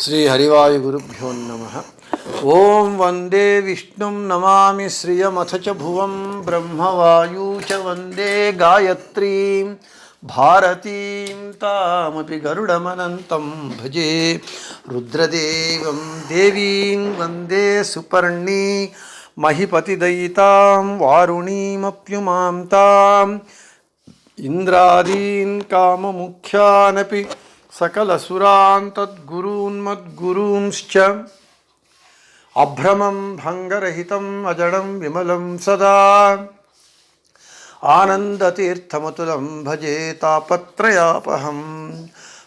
ಶ್ರೀ ಹರಿವಾಯುಗುರುಭ್ಯೋ ನಮಃ. ಓಂ ವಂದೇ ವಿಷ್ಣುಂ ನಮಾಮಿ ಶ್ರಿಯಮಥ ಚ ಭುವಂ ಬ್ರಹ್ಮವಾಯೂ ಚ ವಂದೇ ಗಾಯತ್ರೀಂ ಭಾರತೀಂ ತಾಮಪಿ ಗರುಡಮನಂತಂ ಭಜೆ ರುದ್ರದೇವಂ ದೇವೀಂ ವಂದೇ ಸುಪರ್ಣಿ ಮಹಿಪತಿದಯಿತಾಂ ವಾರುಣೀಮಪ್ಯುಮಾಂ ತಾಂ ಇಂದ್ರಾದೀನ್ ಕಾಮಮುಖ್ಯಾನಪಿ ಸಕಲಸುರಾನ್ ತದ್ಗುರೂನ್ಮದ್ಗುರೂಂಶ್ಚ ಅಭ್ರಮಂ ಭಂಗರಹಿತಂ ಅಜಡಂ ವಿಮಲಂ ಸದಾ ಆನಂದತೀರ್ಥಮತುಲಂ ಭಜೆ ತಾಪತ್ರಯಾಪಹಂ.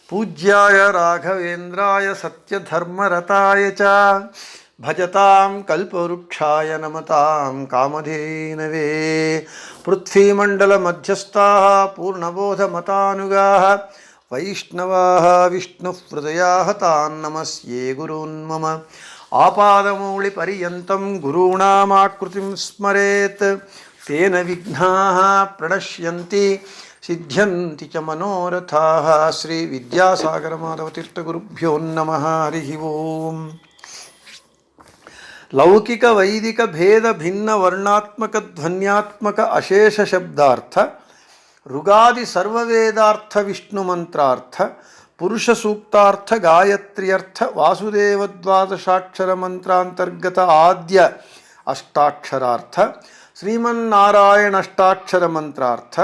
ಪೂಜ್ಯಾಯ ರಾಘವೇಂದ್ರಾಯ ಸತ್ಯಧರ್ಮರತಾಯ ಚ ಭಜತಾಂ ಕಲ್ಪವೃಕ್ಷಾಯ ನಮತಾಂ ಕಾಮಧೇನವೇ. ಪೃಥ್ವೀಮಂಡಲಮಧ್ಯಸ್ಥಾಃ ಪೂರ್ಣಬೋಧಮತಾನುಗಾಃ ವೈಷ್ಣವಾಃ ವಿಷ್ಣುಹೃದಯಾಃ ತಾನ್ ನಮಸ್ಯೇ ಗುರೂನ್ ಮಮ. ಆಪಾದಮೌಳಿಪರ್ಯಂತಂ ಗುರೂಣಾಮಾಕೃತಿಂ ಸ್ಮರೇತ್ ತೇನ ವಿಘ್ನಾಃ ಪ್ರಣಶ್ಯಂತಿ ಸಿದ್ಧ್ಯಂತಿ ಚ ಮನೋರಥಾಃ. ಶ್ರೀ ವಿದ್ಯಾಸಾಗರ ಮಾಧವತೀರ್ಥಗುರುಭ್ಯೋ ನಮಃ. ಹರಿ ಓಂ. ಲೌಕಿಕ ವೈದಿಕ ಭೇದ ಭಿನ್ನ ವರ್ಣಾತ್ಮಕ ಧ್ವನ್ಯಾತ್ಮಕ ಅಶೇಷ ಶಬ್ದಾರ್ಥ ಋಗಾದಿ ಸರ್ವವೇದಾರ್ಥ ವಿಷ್ಣು ಮಂತ್ರಾರ್ಥ ಪುರುಷ ಸೂಕ್ತಾರ್ಥ ಗಾಯತ್ರ್ಯರ್ಥ ವಾಸುದೇವ ದ್ವಾದಶಾಕ್ಷರ ಮಂತ್ರಾಂತರ್ಗತ ಆದ್ಯ ಅಷ್ಟಾಕ್ಷರಾರ್ಥ ಶ್ರೀಮನ್ನಾರಾಯಣ ಅಷ್ಟಾಕ್ಷರ ಮಂತ್ರಾರ್ಥ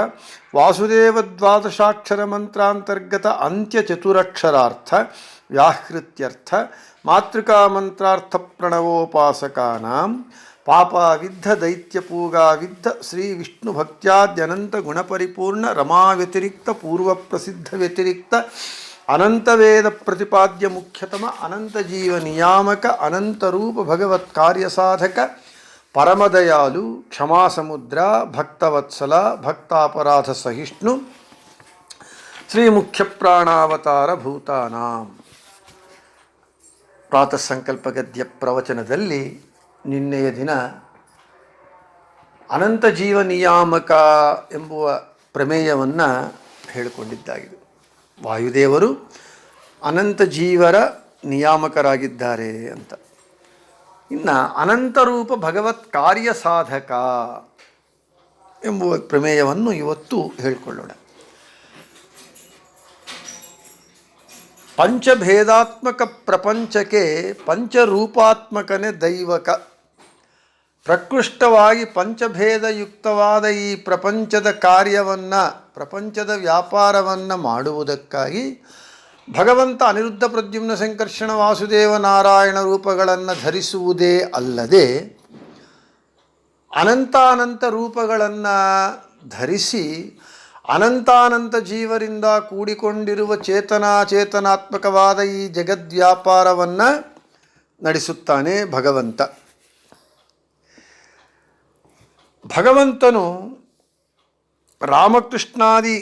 ವಾಸುದೇವ ದ್ವಾದಶಾಕ್ಷರ ಮಂತ್ರಾಂತರ್ಗತ ಅಂತ್ಯ ಚತುರಕ್ಷರಾರ್ಥ ವ್ಯಾಹೃತ್ಯರ್ಥ ಮಾತೃಕಾ ಮಂತ್ರಾರ್ಥ ಪ್ರಣವೋಪಾಸಕಾನಾಂ ಪಾಪಾವಿದ್ಧ ದೈತ್ಯಪೂಗಾವಿದ್ಧ ಶ್ರೀ ವಿಷ್ಣು ಭಕ್ತ್ಯಾದ್ಯನಂತ ಗುಣಪರಿಪೂರ್ಣ ರಮಾ ವ್ಯತಿರಿಕ್ತ ಪೂರ್ವ ಪ್ರಸಿದ್ಧ ವ್ಯತಿರಿಕ್ತ ಅನಂತ ವೇದ ಪ್ರತಿಪಾದ್ಯ ಮುಖ್ಯತಮ ಅನಂತ ಜೀವ ನಿಯಾಮಕ ಅನಂತ ರೂಪ ಭಗವತ್ ಕಾರ್ಯ ಸಾಧಕ ಪರಮದಯಾಲು ಕ್ಷಮಾ ಸಮುದ್ರ ಭಕ್ತವತ್ಸಲ ಭಕ್ತಾಪರಾಧ ಸಹಿಷ್ಣು ಶ್ರೀ ಮುಖ್ಯ ಪ್ರಾಣಾವತಾರ ಭೂತಾನಾಂ. ಪ್ರಾತಃ ಸಂಕಲ್ಪ ಗದ್ಯ ಪ್ರವಚನದಲ್ಲಿ ನಿನ್ನೆಯ ದಿನ ಅನಂತ ಜೀವ ನಿಯಾಮಕ ಎಂಬುವ ಪ್ರಮೇಯವನ್ನು ಹೇಳಿಕೊಂಡಿದ್ದಾಗಿದೆ. ವಾಯುದೇವರು ಅನಂತ ಜೀವರ ನಿಯಾಮಕರಾಗಿದ್ದಾರೆ ಅಂತ. ಇನ್ನು ಅನಂತರೂಪ ಭಗವತ್ ಕಾರ್ಯ ಸಾಧಕ ಎಂಬುವ ಪ್ರಮೇಯವನ್ನು ಇವತ್ತು ಹೇಳಿಕೊಳ್ಳೋಣ. ಪಂಚಭೇದಾತ್ಮಕ ಪ್ರಪಂಚಕ್ಕೆ ಪಂಚರೂಪಾತ್ಮಕನೇ ದೈವಕ. ಪ್ರಕೃಷ್ಟವಾಗಿ ಪಂಚಭೇದಯುಕ್ತವಾದ ಈ ಪ್ರಪಂಚದ ಕಾರ್ಯವನ್ನು ಪ್ರಪಂಚದ ವ್ಯಾಪಾರವನ್ನು ಮಾಡುವುದಕ್ಕಾಗಿ ಭಗವಂತ ಅನಿರುದ್ಧ ಪ್ರದ್ಯುಮ್ನ ಸಂಕರ್ಷಣ ವಾಸುದೇವ ನಾರಾಯಣ ರೂಪಗಳನ್ನು ಧರಿಸುವುದೇ ಅಲ್ಲದೆ ಅನಂತಾನಂತ ರೂಪಗಳನ್ನು ಧರಿಸಿ ಅನಂತಾನಂತ ಜೀವರಿಂದ ಕೂಡಿಕೊಂಡಿರುವ ಚೇತನಾತ್ಮಕವಾದ ಈ ಜಗದ್ವ್ಯಾಪಾರವನ್ನು ನಡೆಸುತ್ತಾನೆ ಭಗವಂತ. ಭಗವಂತನು ರಾಮಕೃಷ್ಣಾದಿ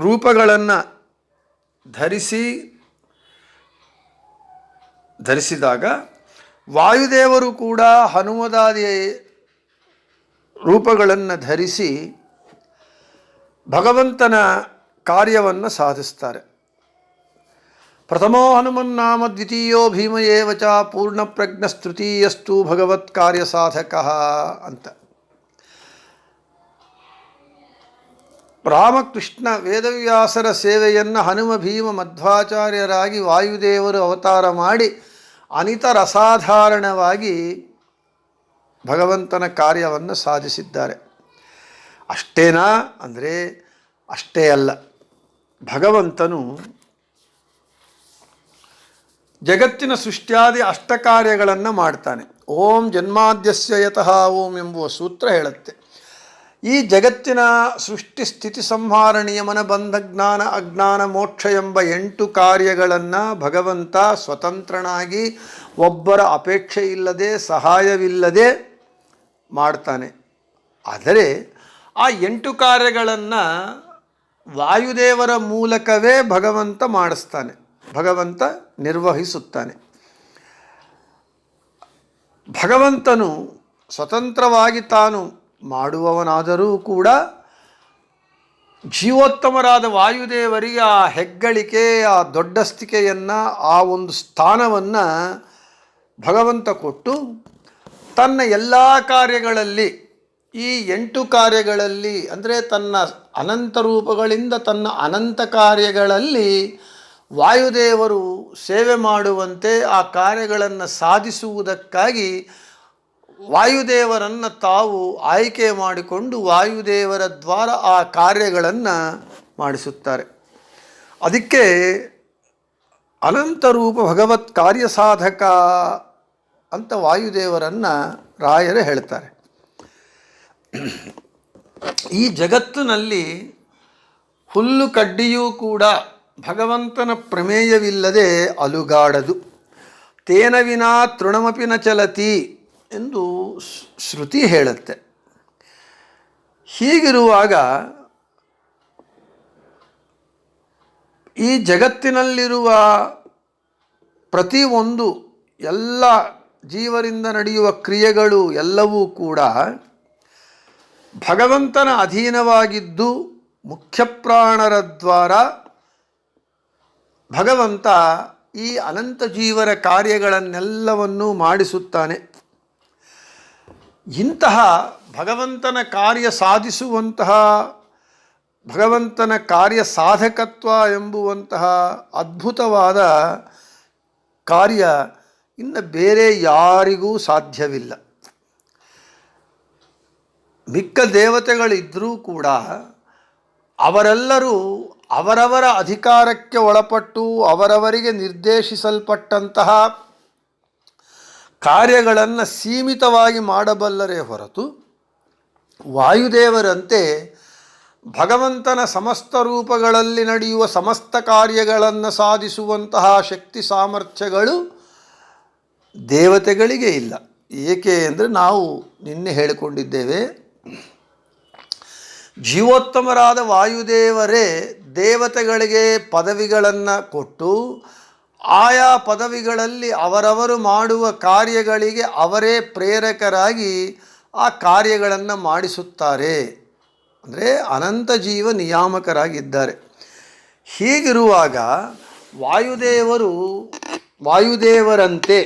ರೂಪಗಳನ್ನು ಧರಿಸಿದಾಗ ವಾಯುದೇವರು ಕೂಡ ಹನುಮದಾದಿ ರೂಪಗಳನ್ನು ಧರಿಸಿ ಭಗವಂತನ ಕಾರ್ಯವನ್ನು ಸಾಧಿಸ್ತಾರೆ. ಪ್ರಥಮೋ ಹನುಮನ್ನಾಮ ದ್ವಿತೀಯೋ ಭೀಮ ಏವ ಚ ಪೂರ್ಣಪ್ರಜ್ಞಸ್ತೃತೀಯಸ್ತು ಭಗವತ್ ಕಾರ್ಯ ಸಾಧಕ ಅಂತ. ರಾಮಕೃಷ್ಣ ವೇದವ್ಯಾಸರ ಸೇವೆಯನ್ನು ಹನುಮ ಭೀಮ ಮಧ್ವಾಚಾರ್ಯರಾಗಿ ವಾಯುದೇವರು ಅವತಾರ ಮಾಡಿ ಅನಿತರಸಾಧಾರಣವಾಗಿ ಭಗವಂತನ ಕಾರ್ಯವನ್ನು ಸಾಧಿಸಿದ್ದಾರೆ. ಅಷ್ಟೇನಾ ಅಂದರೆ ಅಷ್ಟೇ ಅಲ್ಲ. ಭಗವಂತನು ಜಗತ್ತಿನ ಸೃಷ್ಟ್ಯಾದಿ ಅಷ್ಟಕಾರ್ಯಗಳನ್ನು ಮಾಡ್ತಾನೆ. ಓಂ ಜನ್ಮಾದ್ಯಸ್ಯ ಯತಃ ಓಂ ಎಂಬುವ ಸೂತ್ರ ಹೇಳುತ್ತೆ. ಈ ಜಗತ್ತಿನ ಸೃಷ್ಟಿ ಸ್ಥಿತಿ ಸಂಹಾರ ನಿಯಮನ ಬಂಧ ಜ್ಞಾನ ಅಜ್ಞಾನ ಮೋಕ್ಷ ಎಂಬ 8 ಕಾರ್ಯಗಳನ್ನು ಭಗವಂತ ಸ್ವತಂತ್ರನಾಗಿ ಒಬ್ಬರ ಅಪೇಕ್ಷೆ ಇಲ್ಲದೆ ಸಹಾಯವಿಲ್ಲದೆ ಮಾಡ್ತಾನೆ. ಆದರೆ ಆ 8 ಕಾರ್ಯಗಳನ್ನು ವಾಯುದೇವರ ಮೂಲಕವೇ ಭಗವಂತ ಮಾಡಿಸ್ತಾನೆ, ಭಗವಂತ ನಿರ್ವಹಿಸುತ್ತಾನೆ. ಭಗವಂತನು ಸ್ವತಂತ್ರವಾಗಿ ತಾನು ಮಾಡುವವನಾದರೂ ಕೂಡ ಜೀವೋತ್ತಮರಾದ ವಾಯುದೇವರಿಗೆ ಆ ಹೆಗ್ಗಳಿಕೆ, ಆ ದೊಡ್ಡಸ್ತಿಕೆಯನ್ನು, ಆ ಒಂದು ಸ್ಥಾನವನ್ನು ಭಗವಂತ ಕೊಟ್ಟು ತನ್ನ ಎಲ್ಲ ಕಾರ್ಯಗಳಲ್ಲಿ, ಈ 8 ಕಾರ್ಯಗಳಲ್ಲಿ ಅಂದರೆ ತನ್ನ ಅನಂತ ರೂಪಗಳಿಂದ ತನ್ನ ಅನಂತ ಕಾರ್ಯಗಳಲ್ಲಿ ವಾಯುದೇವರು ಸೇವೆ ಮಾಡುವಂತೆ ಆ ಕಾರ್ಯಗಳನ್ನು ಸಾಧಿಸುವುದಕ್ಕಾಗಿ ವಾಯುದೇವರನ್ನು ತಾವು ಆಯ್ಕೆ ಮಾಡಿಕೊಂಡು ವಾಯುದೇವರ ದ್ವಾರ ಆ ಕಾರ್ಯಗಳನ್ನು ಮಾಡಿಸುತ್ತಾರೆ. ಅದಕ್ಕೆ ಅನಂತರೂಪ ಭಗವತ್ ಕಾರ್ಯ ಸಾಧಕ ಅಂತ ವಾಯುದೇವರನ್ನು ರಾಯರು ಹೇಳ್ತಾರೆ. ಈ ಜಗತ್ತಿನಲ್ಲಿ ಹುಲ್ಲು ಕಡ್ಡಿಯೂ ಕೂಡ ಭಗವಂತನ ಪ್ರಮೇಯವಿಲ್ಲದೆ ಅಲುಗಾಡದು. ತೇನ ವಿನಾ ತೃಣಮಪಿ ನ ಚಲತಿ ಎಂದು ಶ್ರುತಿ ಹೇಳುತ್ತೆ. ಹೀಗಿರುವಾಗ ಈ ಜಗತ್ತಿನಲ್ಲಿರುವ ಪ್ರತಿಯೊಂದು ಎಲ್ಲ ಜೀವರಿಂದ ನಡೆಯುವ ಕ್ರಿಯೆಗಳು ಎಲ್ಲವೂ ಕೂಡ ಭಗವಂತನ ಅಧೀನವಾಗಿದ್ದು ಮುಖ್ಯಪ್ರಾಣರ ದ್ವಾರ ಭಗವಂತ ಈ ಅನಂತ ಜೀವರ ಕಾರ್ಯಗಳನ್ನೆಲ್ಲವನ್ನೂ ಮಾಡಿಸುತ್ತಾನೆ. ಇಂತಹ ಭಗವಂತನ ಕಾರ್ಯ ಸಾಧಿಸುವಂತಹ, ಭಗವಂತನ ಕಾರ್ಯ ಸಾಧಕತ್ವ ಎಂಬುವಂತಹ ಅದ್ಭುತವಾದ ಕಾರ್ಯ ಇನ್ನು ಬೇರೆ ಯಾರಿಗೂ ಸಾಧ್ಯವಿಲ್ಲ. ಮಿಕ್ಕ ದೇವತೆಗಳಿದ್ದರೂ ಕೂಡ ಅವರೆಲ್ಲರೂ ಅವರವರ ಅಧಿಕಾರಕ್ಕೆ ಒಳಪಟ್ಟು ಅವರವರಿಗೆ ನಿರ್ದೇಶಿಸಲ್ಪಟ್ಟಂತಹ ಕಾರ್ಯಗಳನ್ನು ಸೀಮಿತವಾಗಿ ಮಾಡಬಲ್ಲರೇ ಹೊರತು ವಾಯುದೇವರಂತೆ ಭಗವಂತನ ಸಮಸ್ತ ರೂಪಗಳಲ್ಲಿ ನಡೆಯುವ ಸಮಸ್ತ ಕಾರ್ಯಗಳನ್ನು ಸಾಧಿಸುವಂತಹ ಶಕ್ತಿ ಸಾಮರ್ಥ್ಯಗಳು ದೇವತೆಗಳಿಗೆ ಇಲ್ಲ. ಏಕೆ ಅಂದರೆ ನಾವು ನಿನ್ನೆ ಹೇಳಿಕೊಂಡಿದ್ದೇವೆ, ಜೀವೋತ್ತಮರಾದ ವಾಯುದೇವರೇ ದೇವತೆಗಳಿಗೆ ಪದವಿಗಳನ್ನು ಕೊಟ್ಟು ಆಯಾ ಪದವಿಗಳಲ್ಲಿ ಅವರವರು ಮಾಡುವ ಕಾರ್ಯಗಳಿಗೆ ಅವರೇ ಪ್ರೇರಕರಾಗಿ ಆ ಕಾರ್ಯಗಳನ್ನು ಮಾಡಿಸುತ್ತಾರೆ. ಅಂದರೆ ಅನಂತ ಜೀವ ನಿಯಾಮಕರಾಗಿದ್ದಾರೆ. ಹೀಗಿರುವಾಗ ವಾಯುದೇವರಂತೆ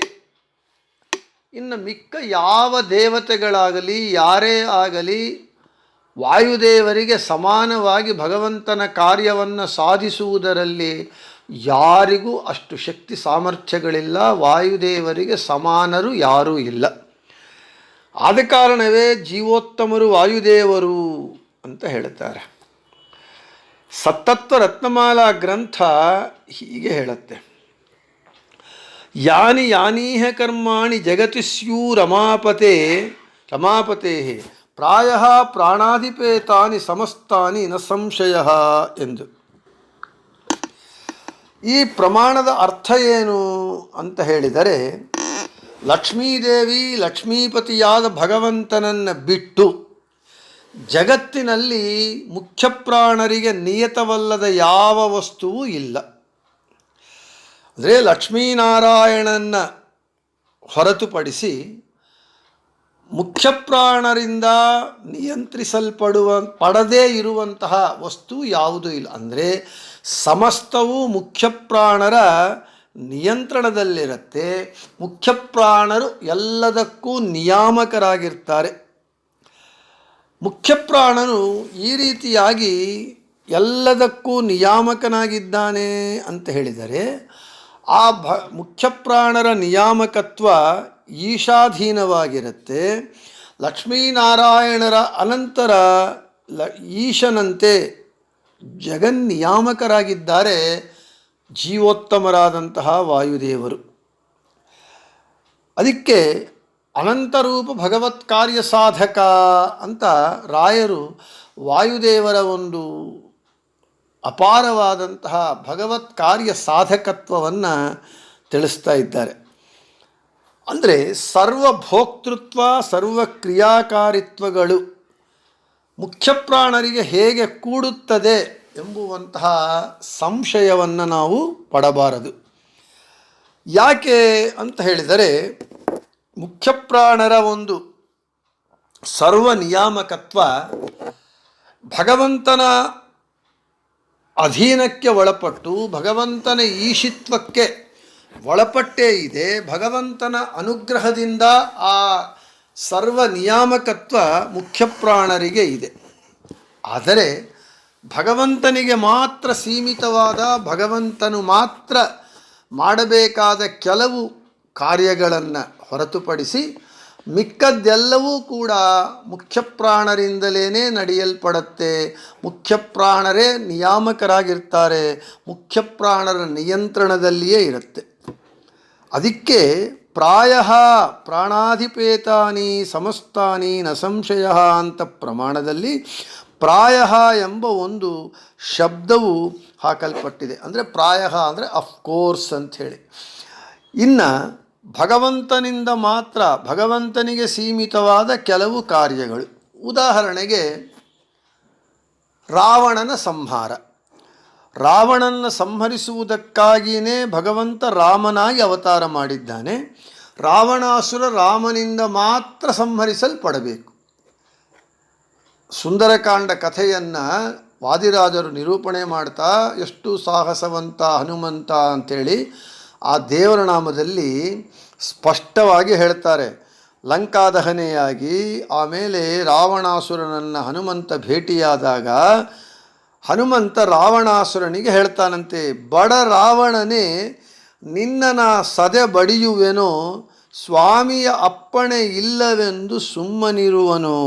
ಇನ್ನು ಮಿಕ್ಕ ಯಾವ ದೇವತೆಗಳಾಗಲಿ ಯಾರೇ ಆಗಲಿ ವಾಯುದೇವರಿಗೆ ಸಮಾನವಾಗಿ ಭಗವಂತನ ಕಾರ್ಯವನ್ನು ಸಾಧಿಸುವುದರಲ್ಲಿ ಯಾರಿಗೂ ಅಷ್ಟು ಶಕ್ತಿ ಸಾಮರ್ಥ್ಯಗಳಿಲ್ಲ. ವಾಯುದೇವರಿಗೆ ಸಮಾನರು ಯಾರೂ ಇಲ್ಲ. ಆದ ಕಾರಣವೇ ಜೀವೋತ್ತಮರು ವಾಯುದೇವರು ಅಂತ ಹೇಳ್ತಾರೆ. ಸತ್ತತ್ವ ರತ್ನಮಾಲಾ ಗ್ರಂಥ ಹೀಗೆ ಹೇಳುತ್ತೆ, ಯಾನಿ ಯಾನೀಹ ಕರ್ಮಾಣಿ ಜಗತಿ ಸ್ಯೂ ರಮಾಪತೆ ಪ್ರಾಯ ಪ್ರಾಣಾಧಿಪೇತಾನಿ ಸಮಸ್ತಾನಿ ನ ಸಂಶಯ ಎಂದು. ಈ ಪ್ರಮಾಣದ ಅರ್ಥ ಏನು ಅಂತ ಹೇಳಿದರೆ, ಲಕ್ಷ್ಮೀದೇವಿ ಲಕ್ಷ್ಮೀಪತಿಯಾದ ಭಗವಂತನನ್ನು ಬಿಟ್ಟು ಜಗತ್ತಿನಲ್ಲಿ ಮುಖ್ಯಪ್ರಾಣರಿಗೆ ನಿಯತವಲ್ಲದ ಯಾವ ವಸ್ತುವೂ ಇಲ್ಲ. ಅಂದರೆ ಲಕ್ಷ್ಮೀನಾರಾಯಣನ ಹೊರತುಪಡಿಸಿ ಮುಖ್ಯಪ್ರಾಣರಿಂದ ಪಡದೇ ಇರುವಂತಹ ವಸ್ತು ಯಾವುದೂ ಇಲ್ಲ. ಅಂದರೆ ಸಮಸ್ತವೂ ಮುಖ್ಯಪ್ರಾಣರ ನಿಯಂತ್ರಣದಲ್ಲಿರುತ್ತೆ. ಮುಖ್ಯಪ್ರಾಣರು ಎಲ್ಲದಕ್ಕೂ ನಿಯಾಮಕರಾಗಿರ್ತಾರೆ. ಮುಖ್ಯಪ್ರಾಣನು ಈ ರೀತಿಯಾಗಿ ಎಲ್ಲದಕ್ಕೂ ನಿಯಾಮಕನಾಗಿದ್ದಾನೆ ಅಂತ ಹೇಳಿದರೆ ಆ ಮುಖ್ಯಪ್ರಾಣರ ನಿಯಾಮಕತ್ವ ಈಶಾಧೀನವಾಗಿರುತ್ತೆ. ಲಕ್ಷ್ಮೀನಾರಾಯಣರ ಅನಂತರ ಈಶನಂತೆ ಜಗನ್ನಿಯಾಮಕರಾಗಿದ್ದಾರೆ ಜೀವೋತ್ತಮರಾದಂತಹ ವಾಯುದೇವರು. ಅದಕ್ಕೆ ಅನಂತರೂಪ ಭಗವತ್ ಕಾರ್ಯ ಸಾಧಕ ಅಂತ ರಾಯರು ವಾಯುದೇವರ ಒಂದು ಅಪಾರವಾದಂತಹ ಭಗವತ್ ಕಾರ್ಯ ಸಾಧಕತ್ವವನ್ನು ತಿಳಿಸ್ತಾ ಇದ್ದಾರೆ. ಅಂದರೆ ಸರ್ವಭೋಕ್ತೃತ್ವ ಸರ್ವ ಕ್ರಿಯಾಕಾರಿತ್ವಗಳು ಮುಖ್ಯಪ್ರಾಣರಿಗೆ ಹೇಗೆ ಕೂಡುತ್ತದೆ ಎಂಬುವಂತಹ ಸಂಶಯವನ್ನು ನಾವು ಪಡಬಾರದು. ಯಾಕೆ ಅಂತ ಹೇಳಿದರೆ, ಮುಖ್ಯಪ್ರಾಣರ ಒಂದು ಸರ್ವ ನಿಯಾಮಕತ್ವ ಭಗವಂತನ ಅಧೀನಕ್ಕೆ ಒಳಪಟ್ಟು ಭಗವಂತನ ಈಶಿತ್ವಕ್ಕೆ ಒಳಪಟ್ಟೇ ಇದೆ. ಭಗವಂತನ ಅನುಗ್ರಹದಿಂದ ಆ ಸರ್ವ ನಿಯಾಮಕತ್ವ ಮುಖ್ಯಪ್ರಾಣರಿಗೆ ಇದೆ. ಆದರೆ ಭಗವಂತನಿಗೆ ಮಾತ್ರ ಸೀಮಿತವಾದ, ಭಗವಂತನು ಮಾತ್ರ ಮಾಡಬೇಕಾದ ಕೆಲವು ಕಾರ್ಯಗಳನ್ನು ಹೊರತುಪಡಿಸಿ ಮಿಕ್ಕದ್ದೆಲ್ಲವೂ ಕೂಡ ಮುಖ್ಯಪ್ರಾಣರಿಂದಲೇ ನಡೆಯಲ್ಪಡುತ್ತೆ. ಮುಖ್ಯಪ್ರಾಣರೇ ನಿಯಾಮಕರಾಗಿರ್ತಾರೆ, ಮುಖ್ಯಪ್ರಾಣರ ನಿಯಂತ್ರಣದಲ್ಲಿಯೇ ಇರುತ್ತೆ. ಅದಕ್ಕೆ ಪ್ರಾಯ ಪ್ರಾಣಾಧಿಪೇತಾನಿ ಸಮಸ್ತಾನಿ ನ ಸಂಶಯ ಅಂತ ಪ್ರಮಾಣದಲ್ಲಿ ಪ್ರಾಯ ಎಂಬ ಒಂದು ಶಬ್ದವು ಹಾಕಲ್ಪಟ್ಟಿದೆ. ಅಂದರೆ ಪ್ರಾಯ ಅಂದರೆ ಅಫ್ಕೋರ್ಸ್ ಅಂಥೇಳಿ. ಇನ್ನು ಭಗವಂತನಿಂದ ಮಾತ್ರ, ಭಗವಂತನಿಗೆ ಸೀಮಿತವಾದ ಕೆಲವು ಕಾರ್ಯಗಳು. ಉದಾಹರಣೆಗೆ ರಾವಣನ ಸಂಹಾರ. ರಾವಣನ ಸಂಹರಿಸುವುದಕ್ಕಾಗಿಯೇ ಭಗವಂತ ರಾಮನಾಗಿ ಅವತಾರ ಮಾಡಿದ್ದಾನೆ. ರಾವಣಾಸುರ ರಾಮನಿಂದ ಮಾತ್ರ ಸಂಹರಿಸಲ್ಪಡಬೇಕು. ಸುಂದರಕಾಂಡ ಕಥೆಯನ್ನು ವಾದಿರಾಜರು ನಿರೂಪಣೆ ಮಾಡ್ತಾ ಎಷ್ಟು ಸಾಹಸವಂತ ಹನುಮಂತ ಅಂಥೇಳಿ ಆ ದೇವರ ನಾಮದಲ್ಲಿ ಸ್ಪಷ್ಟವಾಗಿ ಹೇಳ್ತಾರೆ. ಲಂಕಾದಹನೆಯಾಗಿ ಆಮೇಲೆ ರಾವಣಾಸುರನನ್ನು ಹನುಮಂತ ಭೇಟಿಯಾದಾಗ ಹನುಮಂತ ರಾವಣಾಸುರನಿಗೆ ಹೇಳ್ತಾನಂತೆ, ಬಡ ರಾವಣನೇ ನಿನ್ನನ ಸದೆ ಬಡಿಯುವೆನೋ, ಸ್ವಾಮಿಯ ಅಪ್ಪಣೆ ಇಲ್ಲವೆಂದು ಸುಮ್ಮನಿರುವನು.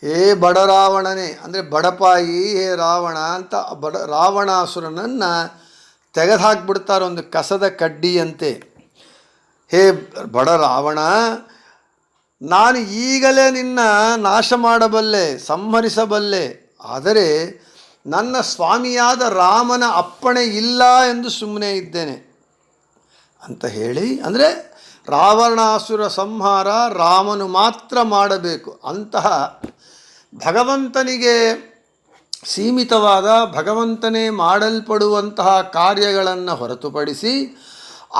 ಹೇ ಬಡ ರಾವಣನೇ ಅಂದರೆ ಬಡಪಾಯಿ, ಹೇ ರಾವಣ ಅಂತ ರಾವಣಾಸುರನನ್ನು ತೆಗೆದುಹಾಕ್ಬಿಡ್ತಾರೆ ಒಂದು ಕಸದ ಕಡ್ಡಿಯಂತೆ. ಹೇ ಬಡ ರಾವಣ, ನಾನು ಈಗಲೇ ನಿನ್ನ ನಾಶ ಮಾಡಬಲ್ಲೆ, ಸಂಹರಿಸಬಲ್ಲೆ, ಆದರೆ ನನ್ನ ಸ್ವಾಮಿಯಾದ ರಾಮನ ಅಪ್ಪಣೆ ಇಲ್ಲ ಎಂದು ಸುಮ್ಮನೆ ಇದ್ದೇನೆ ಅಂತ ಹೇಳಿ. ಅಂದರೆ ರಾವಣಾಸುರ ಸಂಹಾರ ರಾಮನು ಮಾತ್ರ ಮಾಡಬೇಕು. ಅಂತಹ ಭಗವಂತನಿಗೆ ಸೀಮಿತವಾದ, ಭಗವಂತನೇ ಮಾಡಲ್ಪಡುವಂತಹ ಕಾರ್ಯಗಳನ್ನು ಹೊರತುಪಡಿಸಿ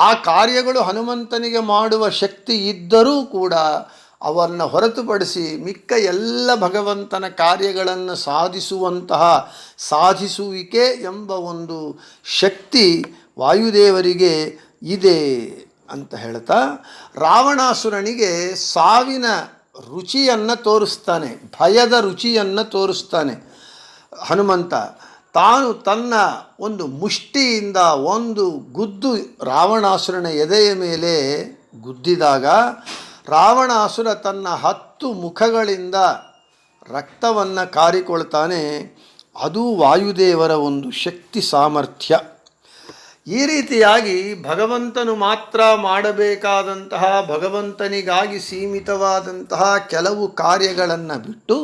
ಆ ಕಾರ್ಯಗಳು ಹನುಮಂತನಿಗೆ ಮಾಡುವ ಶಕ್ತಿ ಇದ್ದರೂ ಕೂಡ ಅವನ್ನು ಹೊರತುಪಡಿಸಿ ಮಿಕ್ಕ ಎಲ್ಲ ಭಗವಂತನ ಕಾರ್ಯಗಳನ್ನು ಸಾಧಿಸುವಂತಹ ಸಾಧಿಸುವಿಕೆ ಎಂಬ ಒಂದು ಶಕ್ತಿ ವಾಯುದೇವರಿಗೆ ಇದೆ ಅಂತ ಹೇಳ್ತಾ ರಾವಣಾಸುರನಿಗೆ ಸಾವಿನ ರುಚಿಯನ್ನು ತೋರಿಸ್ತಾನೆ, ಭಯದ ರುಚಿಯನ್ನು ತೋರಿಸ್ತಾನೆ ಹನುಮಂತ. ತಾನು ತನ್ನ ಒಂದು ಮುಷ್ಟಿಯಿಂದ ಒಂದು ಗುದ್ದು ರಾವಣಾಸುರನ ಎದೆಯ ಮೇಲೆ ಗುದ್ದಿದಾಗ ರಾವಣಾಸುರ ತನ್ನ 10 ಮುಖಗಳಿಂದ ರಕ್ತವನ್ನು ಕಾರಿಕೊಳ್ತಾನೆ. ಅದು ವಾಯುದೇವರ ಒಂದು ಶಕ್ತಿ ಸಾಮರ್ಥ್ಯ. ಈ ರೀತಿಯಾಗಿ ಭಗವಂತನು ಮಾತ್ರ ಮಾಡಬೇಕಾದಂತಹ, ಭಗವಂತನಿಗಾಗಿ ಸೀಮಿತವಾದಂತಹ ಕೆಲವು ಕಾರ್ಯಗಳನ್ನು ಬಿಟ್ಟು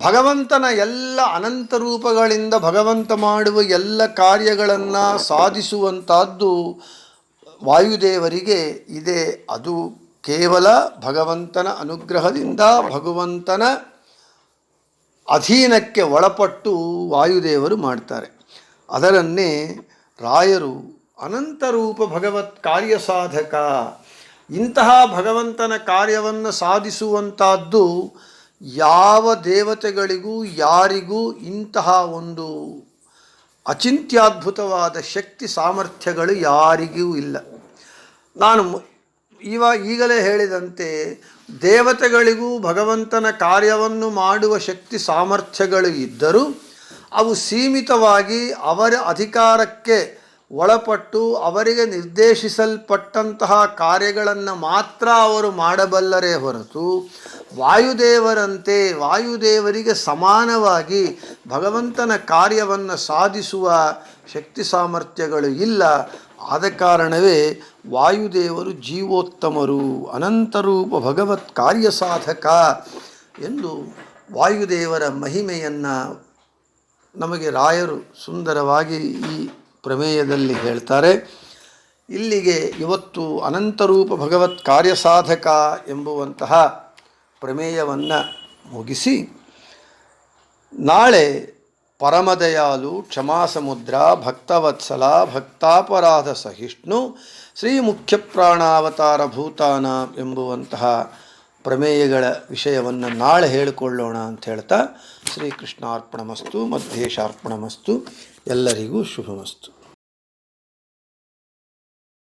ಭಗವಂತನ ಎಲ್ಲ ಅನಂತ ರೂಪಗಳಿಂದ ಭಗವಂತ ಮಾಡುವ ಎಲ್ಲ ಕಾರ್ಯಗಳನ್ನು ಸಾಧಿಸುವಂಥದ್ದು ವಾಯುದೇವರಿಗೆ ಇದೆ. ಅದು ಕೇವಲ ಭಗವಂತನ ಅನುಗ್ರಹದಿಂದ, ಭಗವಂತನ ಅಧೀನಕ್ಕೆ ಒಳಪಟ್ಟು ವಾಯುದೇವರು ಮಾಡ್ತಾರೆ. ಅದರನ್ನೇ ರಾಯರು ಅನಂತರೂಪ ಭಗವತ್ ಕಾರ್ಯ ಸಾಧಕ. ಇಂತಹ ಭಗವಂತನ ಕಾರ್ಯವನ್ನು ಸಾಧಿಸುವಂಥದ್ದು ಯಾವ ದೇವತೆಗಳಿಗೂ ಯಾರಿಗೂ ಇಂತಹ ಒಂದು ಅಚಿಂತ್ಯದ್ಭುತವಾದ ಶಕ್ತಿ ಸಾಮರ್ಥ್ಯಗಳು ಯಾರಿಗೂ ಇಲ್ಲ. ನಾನು ಈಗಲೇ ಹೇಳಿದಂತೆ ದೇವತೆಗಳಿಗೂ ಭಗವಂತನ ಕಾರ್ಯವನ್ನು ಮಾಡುವ ಶಕ್ತಿ ಸಾಮರ್ಥ್ಯಗಳು ಇದ್ದರೂ ಅವು ಸೀಮಿತವಾಗಿ ಅವರ ಅಧಿಕಾರಕ್ಕೆ ಒಳಪಟ್ಟು ಅವರಿಗೆ ನಿರ್ದೇಶಿಸಲ್ಪಟ್ಟಂತಹ ಕಾರ್ಯಗಳನ್ನು ಮಾತ್ರ ಅವರು ಮಾಡಬಲ್ಲರೇ ಹೊರತು ವಾಯುದೇವರಂತೆ, ವಾಯುದೇವರಿಗೆ ಸಮಾನವಾಗಿ ಭಗವಂತನ ಕಾರ್ಯವನ್ನು ಸಾಧಿಸುವ ಶಕ್ತಿ ಸಾಮರ್ಥ್ಯಗಳು ಇಲ್ಲ. ಆದ ಕಾರಣವೇ ವಾಯುದೇವರು ಜೀವೋತ್ತಮರು, ಅನಂತರೂಪ ಭಗವತ್ ಕಾರ್ಯ ಸಾಧಕ ಎಂದು ವಾಯುದೇವರ ಮಹಿಮೆಯನ್ನು ನಮಗೆ ರಾಯರು ಸುಂದರವಾಗಿ ಈ ಪ್ರಮೇಯದಲ್ಲಿ ಹೇಳ್ತಾರೆ. ಇಲ್ಲಿಗೆ ಇವತ್ತು ಅನಂತರೂಪ ಭಗವತ್ ಕಾರ್ಯ ಸಾಧಕ ಎಂಬುವಂತಹ ಪ್ರಮೇಯವನ್ನು ಮುಗಿಸಿ ನಾಳೆ ಪರಮದಯಾಲು, ಕ್ಷಮಾಸಮುದ್ರ, ಭಕ್ತವತ್ಸಲ, ಭಕ್ತಾಪರಾಧ ಸಹಿಷ್ಣು, ಶ್ರೀ ಮುಖ್ಯ ಪ್ರಾಣಾವತಾರ ಭೂತಾನ ಎಂಬುವಂತಹ ಪ್ರಮೇಯಗಳ ವಿಷಯವನ್ನು ನಾಳೆ ಹೇಳಿಕೊಳ್ಳೋಣ ಅಂತ ಹೇಳ್ತಾ ಶ್ರೀಕೃಷ್ಣಾರ್ಪಣಮಸ್ತು ಮಧ್ವೇಶಾರ್ಪಣಮಸ್ತು. ಎಲ್ಲರಿಗೂ ಶುಭಮಸ್ತು.